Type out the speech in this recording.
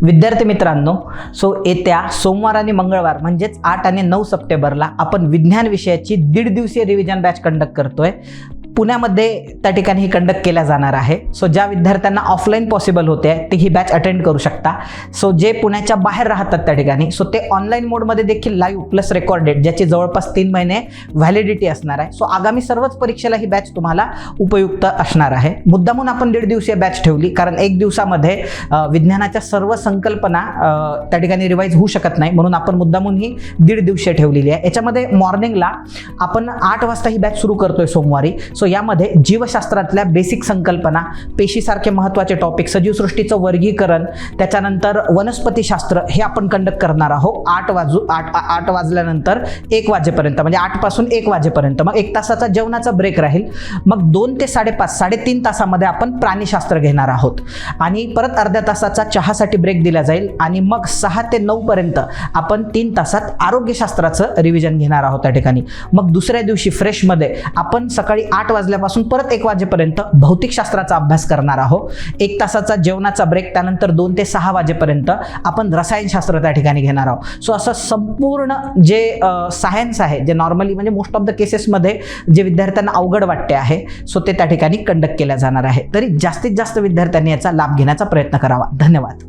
विद्यार्थी मित्रांनो, येत्या सोमवार आणि मंगळवार म्हणजेच 8 आणि 9 सप्टेंबरला आपण विज्ञान विषयाची 1.5 दिवसीय रिव्हिजन बॅच कंडक्ट करतोय. पुण्यामध्ये त्या ठिकाणी ही कंडक्ट केला जाणार आहे. ज्या विद्यार्थ्यांना ऑफलाईन पॉसिबल होते ते ही बॅच अटेंड करू शकता. जे पुण्याच्या बाहेर राहतात त्या ठिकाणी ते ऑनलाईन मोडमध्ये देखील लाईव्ह प्लस रेकॉर्डेड, ज्याची जवळपास 3 महिने व्हॅलिडिटी असणार आहे. आगामी सर्वच परीक्षेला ही बॅच तुम्हाला उपयुक्त असणार आहे. मुद्दामून आपण 1.5 दिवसीय बॅच ठेवली, कारण 1 दिवसामध्ये विज्ञानाच्या सर्व संकल्पना त्या ठिकाणी रिवाईज होऊ शकत नाही, म्हणून आपण मुद्दामून ही 1.5 दिवसीय ठेवलेली आहे. याच्यामध्ये मॉर्निंगला आपण 8 वाजता ही बॅच सुरू करतोय सोमवारी. यामध्ये जीवशास्त्रातल्या बेसिक संकल्पना, पेशीसारखे महत्त्वाचे टॉपिक, सजीवसृष्टीचं वर्गीकरण, त्याच्यानंतर वनस्पतीशास्त्र हे आपण कंडक्ट करणार आहोत. 8 वाजल्यानंतर 1 वाजेपर्यंत, म्हणजे 8 पासून 1 वाजेपर्यंत. मग 1 तासाचा जेवणाचा ब्रेक राहील. मग 2 ते 5:30 3.5 तासामध्ये आपण प्राणीशास्त्र घेणार आहोत आणि परत अर्ध्या तासाचा चहासाठी ब्रेक दिला जाईल. आणि मग 6 ते 9 पर्यंत आपण 3 तासात आरोग्यशास्त्राचं रिव्हिजन घेणार आहोत त्या ठिकाणी. मग दुसऱ्या दिवशी फ्रेशमध्ये आपण सकाळी 8 वाजल्यापासून परत 1 वाजेपर्यंत भौतिकशास्त्राचा अभ्यास करणार आहोत. 1 तासाचा जेवणाचा ब्रेक, त्यानंतर 2 ते 6 वाजेपर्यंत आपण रसायनशास्त्र त्या ठिकाणी घेणार आहोत. असं संपूर्ण जे सायन्स आहे, जे नॉर्मली म्हणजे मोस्ट ऑफ द केसेसमध्ये जे विद्यार्थ्यांना अवघड वाटते आहे, ते त्या ठिकाणी कंडक्ट केल्या जाणार आहे. तरी जास्तीत जास्त विद्यार्थ्यांनी याचा लाभ घेण्याचा प्रयत्न करावा. धन्यवाद.